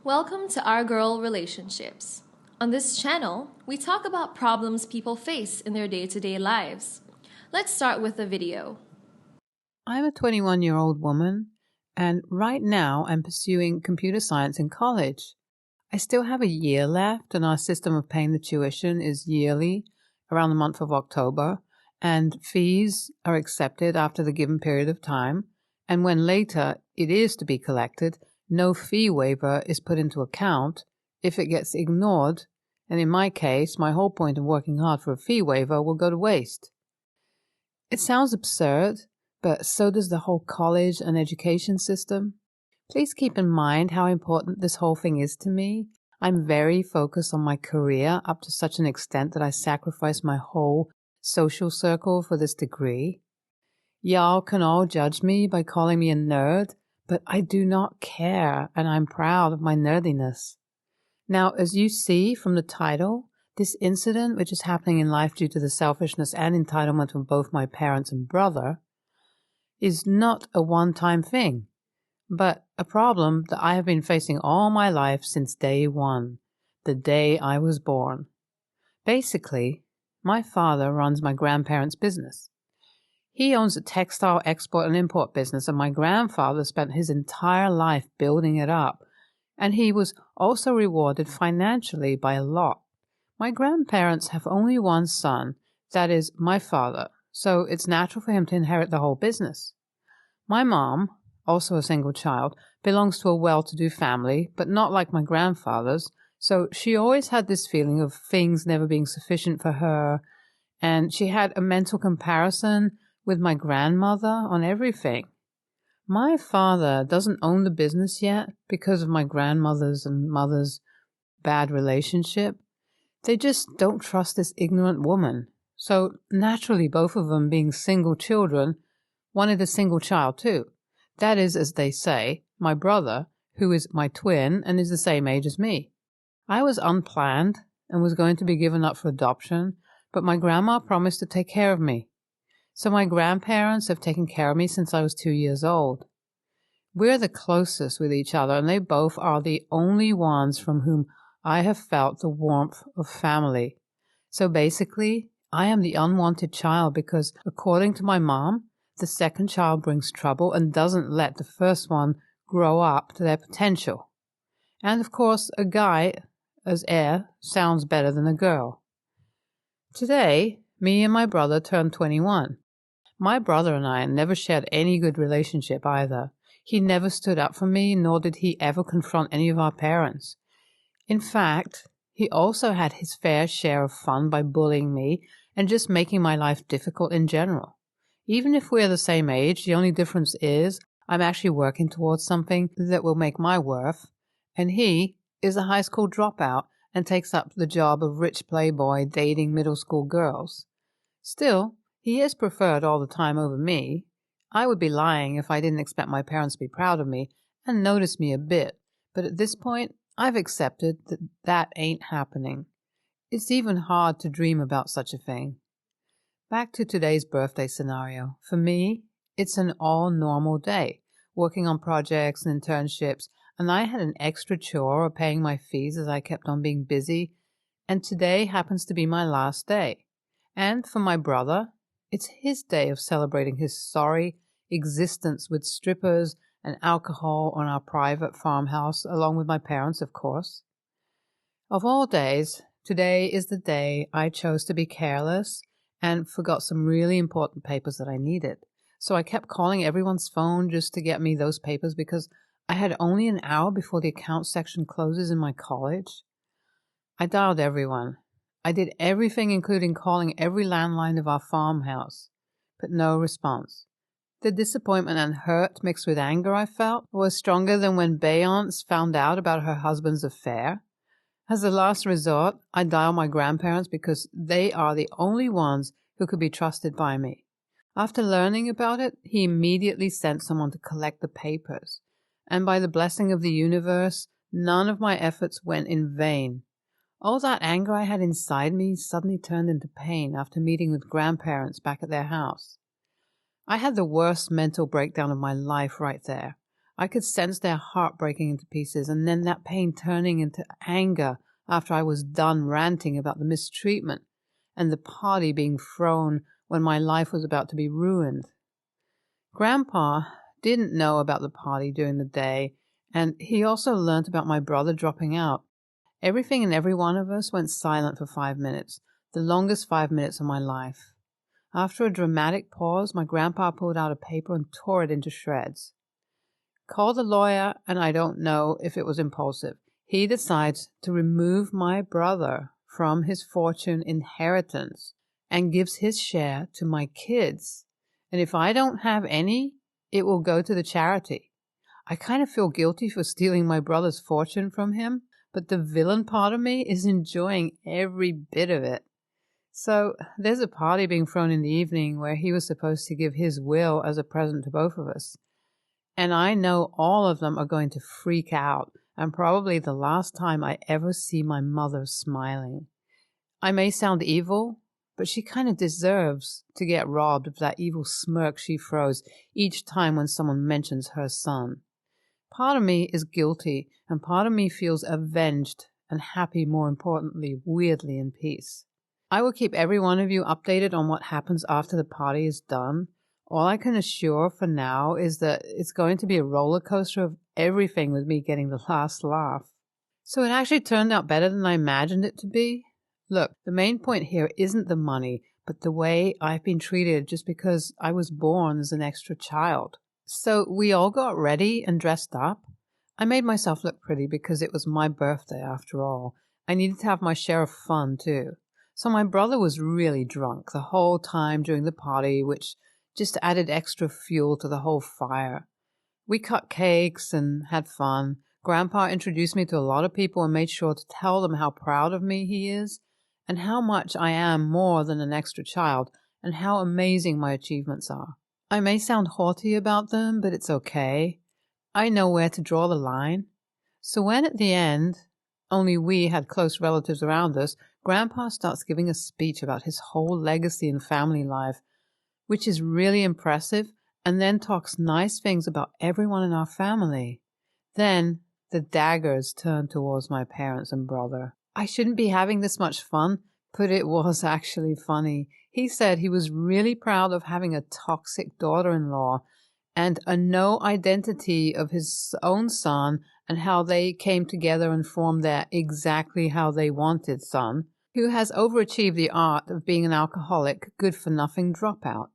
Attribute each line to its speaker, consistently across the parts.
Speaker 1: Welcome to Our Girl Relationships. On this channel, we talk about problems people face in their day-to-day lives. Let's start with a video.
Speaker 2: I'm a 21-year-old woman, and right now I'm pursuing computer science in college. I still have a year left, and our system of paying the tuition is yearly, around the month of October, and fees are accepted after the given period of time, and when later it is to be collected, no fee waiver is put into account. If it gets ignored, and in my case, my whole point of working hard for a fee waiver will go to waste. It sounds absurd, but so does the whole college and education system. Please keep in mind how important this whole thing is to me. I'm very focused on my career up to such an extent that I sacrifice my whole social circle for this degree. Y'all can all judge me by calling me a nerd, but I do not care, and I'm proud of my nerdiness. Now, as you see from the title, this incident, which is happening in life due to the selfishness and entitlement of both my parents and brother, is not a one-time thing, but a problem that I have been facing all my life since day one, the day I was born. Basically, my father runs my grandparents' business. He owns a textile export and import business, and my grandfather spent his entire life building it up, and he was also rewarded financially by a lot. My grandparents have only one son, that is, my father, so it's natural for him to inherit the whole business. My mom, also a single child, belongs to a well-to-do family, but not like my grandfather's, so she always had this feeling of things never being sufficient for her, and she had a mental comparison with my grandmother on everything. My father doesn't own the business yet because of my grandmother's and mother's bad relationship. They just don't trust this ignorant woman. So naturally, both of them being single children, wanted a single child too. That is, as they say, my brother, who is my twin and is the same age as me. I was unplanned and was going to be given up for adoption, but my grandma promised to take care of me. So my grandparents have taken care of me since I was 2 years old. We're the closest with each other, and they both are the only ones from whom I have felt the warmth of family. So basically, I am the unwanted child because, according to my mom, the second child brings trouble and doesn't let the first one grow up to their potential. And of course, a guy as heir sounds better than a girl. Today, me and my brother turned 21. My brother and I never shared any good relationship either. He never stood up for me, nor did he ever confront any of our parents. In fact, he also had his fair share of fun by bullying me and just making my life difficult in general. Even if we're the same age, the only difference is I'm actually working towards something that will make my worth, and he is a high school dropout and takes up the job of rich playboy dating middle school girls. Still, he is preferred all the time over me. I would be lying if I didn't expect my parents to be proud of me and notice me a bit, but at this point, I've accepted that that ain't happening. It's even hard to dream about such a thing. Back to today's birthday scenario. For me, it's an all-normal day, working on projects and internships, and I had an extra chore of paying my fees as I kept on being busy, and today happens to be my last day. And for my brother, it's his day of celebrating his sorry existence with strippers and alcohol on our private farmhouse, along with my parents, of course. Of all days, today is the day I chose to be careless and forgot some really important papers that I needed. So I kept calling everyone's phone just to get me those papers because I had only an hour before the account section closes in my college. I dialed everyone. I did everything, including calling every landline of our farmhouse, but no response. The disappointment and hurt mixed with anger I felt was stronger than when Beyonce found out about her husband's affair. As a last resort, I dialed my grandparents because they are the only ones who could be trusted by me. After learning about it, he immediately sent someone to collect the papers, and by the blessing of the universe, none of my efforts went in vain. All that anger I had inside me suddenly turned into pain after meeting with grandparents back at their house. I had the worst mental breakdown of my life right there. I could sense their heart breaking into pieces, and then that pain turning into anger after I was done ranting about the mistreatment and the party being thrown when my life was about to be ruined. Grandpa didn't know about the party during the day, and he also learnt about my brother dropping out. Everything and every one of us went silent for 5 minutes, the longest 5 minutes of my life. After a dramatic pause, my grandpa pulled out a paper and tore it into shreds. Called the lawyer, and I don't know if it was impulsive. He decides to remove my brother from his fortune inheritance and gives his share to my kids. And if I don't have any, it will go to the charity. I kind of feel guilty for stealing my brother's fortune from him, but the villain part of me is enjoying every bit of it. So there's a party being thrown in the evening where he was supposed to give his will as a present to both of us. And I know all of them are going to freak out, and probably the last time I ever see my mother smiling. I may sound evil, but she kind of deserves to get robbed of that evil smirk she throws each time when someone mentions her son. Part of me is guilty, and part of me feels avenged and happy, more importantly, weirdly in peace. I will keep every one of you updated on what happens after the party is done. All I can assure for now is that it's going to be a roller coaster of everything with me getting the last laugh. So it actually turned out better than I imagined it to be. Look, the main point here isn't the money, but the way I've been treated just because I was born as an extra child. So we all got ready and dressed up. I made myself look pretty because it was my birthday after all. I needed to have my share of fun too. So my brother was really drunk the whole time during the party, which just added extra fuel to the whole fire. We cut cakes and had fun. Grandpa introduced me to a lot of people and made sure to tell them how proud of me he is and how much I am more than an extra child and how amazing my achievements are. I may sound haughty about them, but it's okay. I know where to draw the line. So when at the end, only we had close relatives around us, Grandpa starts giving a speech about his whole legacy and family life, which is really impressive, and then talks nice things about everyone in our family. Then the daggers turn towards my parents and brother. I shouldn't be having this much fun, but it was actually funny. He said he was really proud of having a toxic daughter-in-law and a no identity of his own son, and how they came together and formed their exactly how they wanted son, who has overachieved the art of being an alcoholic, good-for-nothing dropout.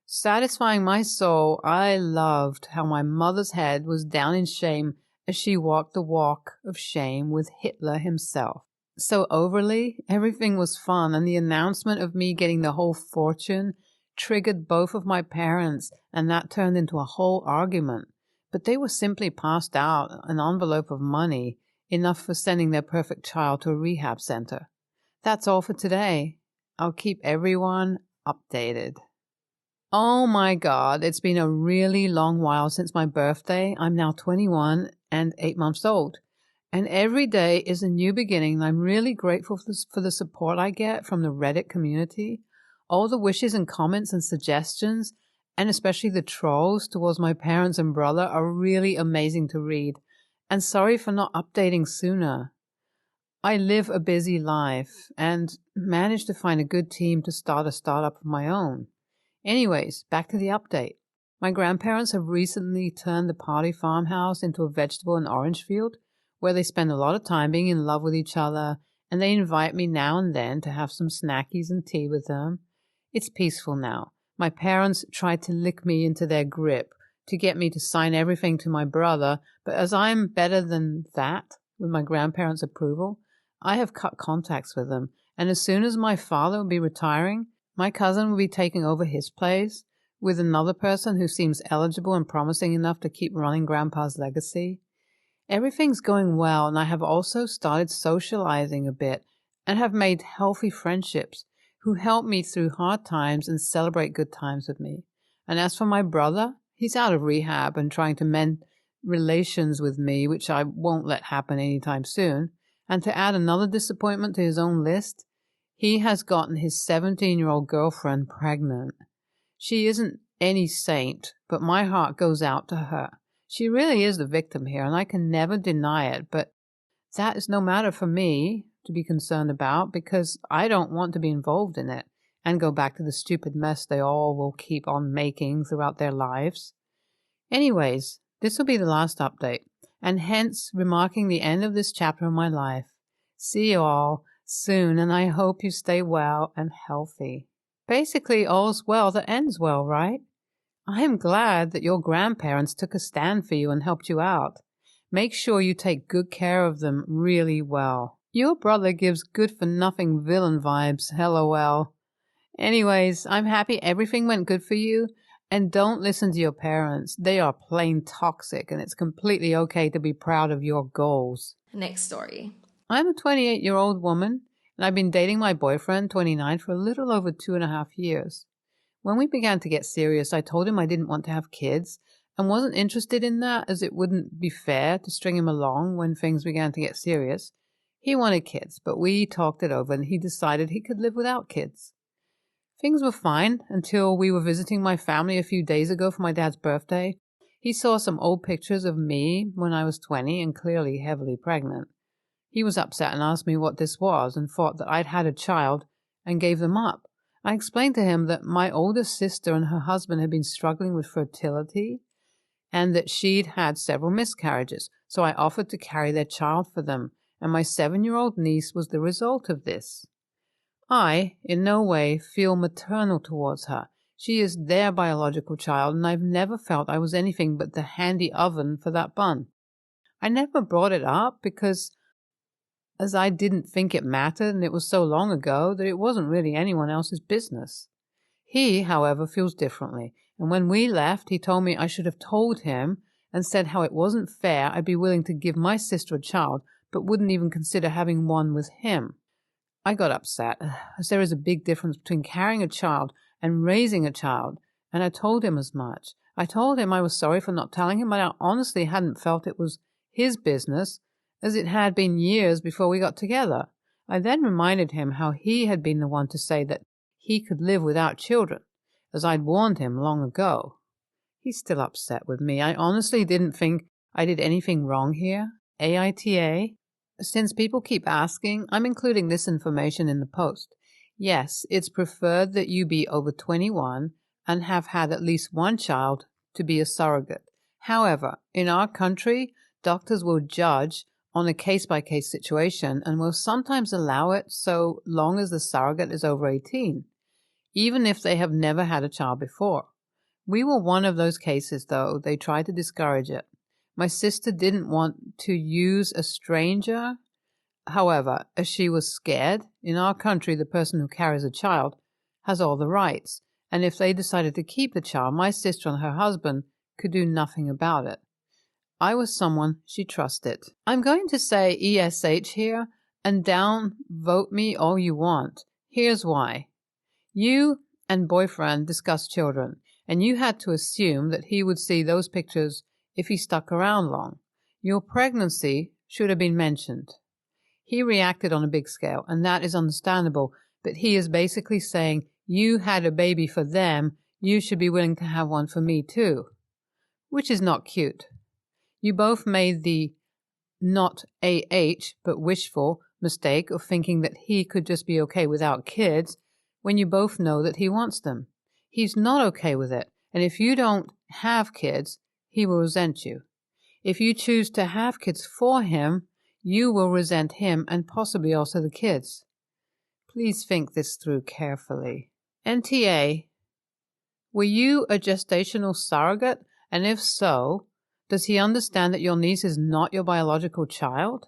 Speaker 2: Satisfying my soul, I loved how my mother's head was down in shame as she walked the walk of shame with Hitler himself. So overly, everything was fun, and the announcement of me getting the whole fortune triggered both of my parents, and that turned into a whole argument. But they were simply passed out an envelope of money, enough for sending their perfect child to a rehab center. That's all for today. I'll keep everyone updated. Oh my God, it's been a really long while since my birthday. I'm now 21 and 8 months old. And every day is a new beginning, and I'm really grateful for the support I get from the Reddit community. All the wishes and comments and suggestions, and especially the trolls towards my parents and brother, are really amazing to read. And sorry for not updating sooner. I live a busy life and managed to find a good team to start a startup of my own. Anyways, back to the update. My grandparents have recently turned the party farmhouse into a vegetable and orange field, where they spend a lot of time being in love with each other, and they invite me now and then to have some snackies and tea with them. It's peaceful now. My parents tried to lick me into their grip to get me to sign everything to my brother, but as I'm better than that, with my grandparents' approval, I have cut contacts with them, and as soon as my father will be retiring, my cousin will be taking over his place with another person who seems eligible and promising enough to keep running Grandpa's legacy. Everything's going well, and I have also started socializing a bit and have made healthy friendships who help me through hard times and celebrate good times with me. And as for my brother, he's out of rehab and trying to mend relations with me, which I won't let happen anytime soon. And to add another disappointment to his own list, he has gotten his 17-year-old girlfriend pregnant. She isn't any saint, but my heart goes out to her. She really is the victim here, and I can never deny it, but that is no matter for me to be concerned about because I don't want to be involved in it and go back to the stupid mess they all will keep on making throughout their lives. Anyways, this will be the last update, and hence remarking the end of this chapter of my life. See you all soon, and I hope you stay well and healthy. Basically, all's well that ends well, right? I am glad that your grandparents took a stand for you and helped you out. Make sure you take good care of them really well. Your brother gives good-for-nothing villain vibes, LOL. Anyways, I'm happy everything went good for you, and don't listen to your parents. They are plain toxic, and it's completely okay to be proud of your goals.
Speaker 1: Next story.
Speaker 2: I'm a 28-year-old woman, and I've been dating my boyfriend, 29, for a little over 2.5 years. When we began to get serious, I told him I didn't want to have kids and wasn't interested in that as it wouldn't be fair to string him along when things began to get serious. He wanted kids, but we talked it over and he decided he could live without kids. Things were fine until we were visiting my family a few days ago for my dad's birthday. He saw some old pictures of me when I was 20 and clearly heavily pregnant. He was upset and asked me what this was and thought that I'd had a child and gave them up. I explained to him that my older sister and her husband had been struggling with fertility and that she'd had several miscarriages, so I offered to carry their child for them, and my 7-year-old niece was the result of this. I, in no way, feel maternal towards her. She is their biological child, and I've never felt I was anything but the handy oven for that bun. I never brought it up because as I didn't think it mattered, and it was so long ago that it wasn't really anyone else's business. He, however, feels differently, and when we left, he told me I should have told him and said how it wasn't fair I'd be willing to give my sister a child, but wouldn't even consider having one with him. I got upset, as there is a big difference between carrying a child and raising a child, and I told him as much. I told him I was sorry for not telling him, but I honestly hadn't felt it was his business, as it had been years before we got together. I then reminded him how he had been the one to say that he could live without children, as I'd warned him long ago. He's still upset with me. I honestly didn't think I did anything wrong here. AITA? Since people keep asking, I'm including this information in the post. Yes, it's preferred that you be over 21 and have had at least one child to be a surrogate. However, in our country, doctors will judge on a case-by-case situation and will sometimes allow it so long as the surrogate is over 18, even if they have never had a child before. We were one of those cases, though. They tried to discourage it. My sister didn't want to use a stranger. However, as she was scared, in our country the person who carries a child has all the rights, and if they decided to keep the child, my sister and her husband could do nothing about it. I was someone she trusted. I'm going to say ESH here, and downvote me all you want. Here's why. You and boyfriend discussed children, and you had to assume that he would see those pictures if he stuck around long. Your pregnancy should have been mentioned. He reacted on a big scale, and that is understandable, but he is basically saying, you had a baby for them, you should be willing to have one for me too. Which is not cute. You both made the not AH but wishful mistake of thinking that he could just be okay without kids when you both know that he wants them. He's not okay with it, and if you don't have kids, he will resent you. If you choose to have kids for him, you will resent him and possibly also the kids. Please think this through carefully. NTA, were you a gestational surrogate? And if so, does he understand that your niece is not your biological child?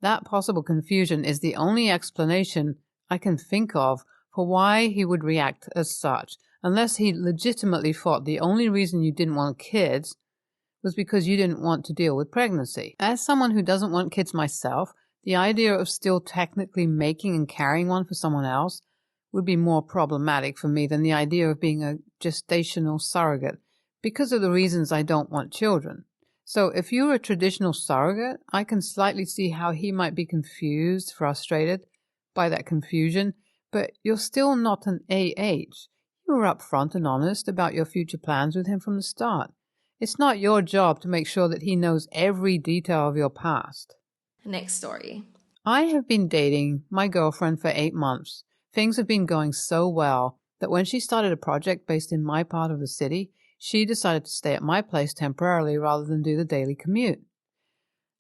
Speaker 2: That possible confusion is the only explanation I can think of for why he would react as such, unless he legitimately thought the only reason you didn't want kids was because you didn't want to deal with pregnancy. As someone who doesn't want kids myself, the idea of still technically making and carrying one for someone else would be more problematic for me than the idea of being a gestational surrogate, because of the reasons I don't want children. So if you're a traditional surrogate, I can slightly see how he might be confused, frustrated by that confusion, but you're still not an AH. You were upfront and honest about your future plans with him from the start. It's not your job to make sure that he knows every detail of your past.
Speaker 1: Next story.
Speaker 2: I have been dating my girlfriend for 8 months. Things have been going so well that when she started a project based in my part of the city, she decided to stay at my place temporarily rather than do the daily commute.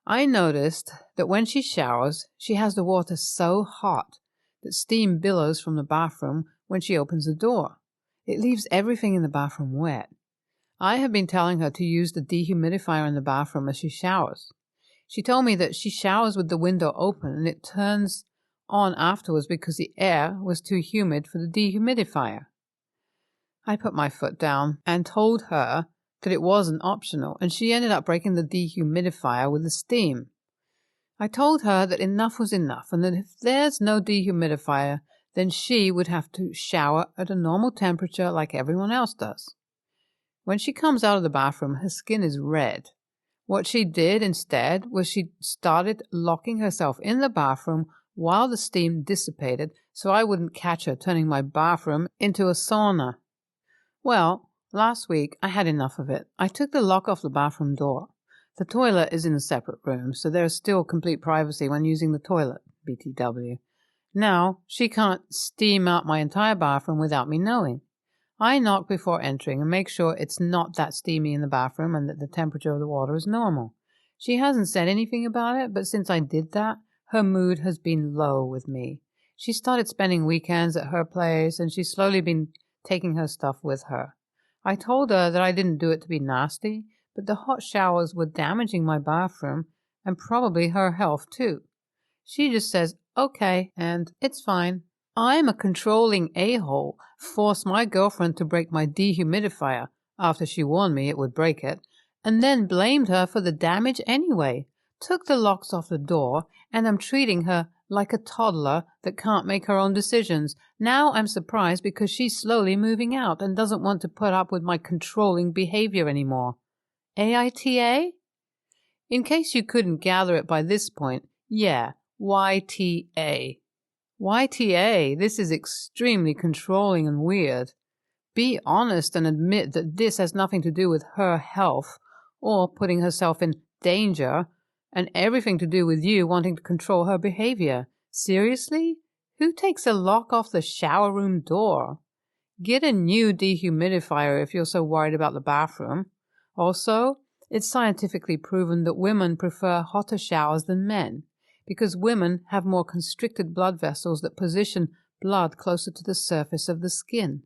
Speaker 2: I noticed that when she showers, she has the water so hot that steam billows from the bathroom when she opens the door. It leaves everything in the bathroom wet. I have been telling her to use the dehumidifier in the bathroom as she showers. She told me that she showers with the window open and it turns on afterwards because the air was too humid for the dehumidifier. I put my foot down and told her that it wasn't optional, and she ended up breaking the dehumidifier with the steam. I told her that enough was enough and that if there's no dehumidifier, then she would have to shower at a normal temperature like everyone else does. When she comes out of the bathroom, her skin is red. What she did instead was she started locking herself in the bathroom while the steam dissipated so I wouldn't catch her turning my bathroom into a sauna. Well, last week I had enough of it. I took the lock off the bathroom door. The toilet is in a separate room, so there is still complete privacy when using the toilet, BTW. Now, she can't steam out my entire bathroom without me knowing. I knock before entering and make sure it's not that steamy in the bathroom and that the temperature of the water is normal. She hasn't said anything about it, but since I did that, her mood has been low with me. She started spending weekends at her place, and she's slowly been taking her stuff with her. I told her that I didn't do it to be nasty, but the hot showers were damaging my bathroom and probably her health too. She just says, okay, and it's fine. I'm a controlling a-hole, forced my girlfriend to break my dehumidifier after she warned me it would break it, and then blamed her for the damage anyway, took the locks off the door, and I'm treating her like a toddler that can't make her own decisions. Now I'm surprised because she's slowly moving out and doesn't want to put up with my controlling behavior anymore. AITA? In case you couldn't gather it by this point, yeah, YTA. YTA, this is extremely controlling and weird. Be honest and admit that this has nothing to do with her health or putting herself in danger and everything to do with you wanting to control her behavior. Seriously? Who takes a lock off the shower room door? Get a new dehumidifier if you're so worried about the bathroom. Also, it's scientifically proven that women prefer hotter showers than men, because women have more constricted blood vessels that position blood closer to the surface of the skin.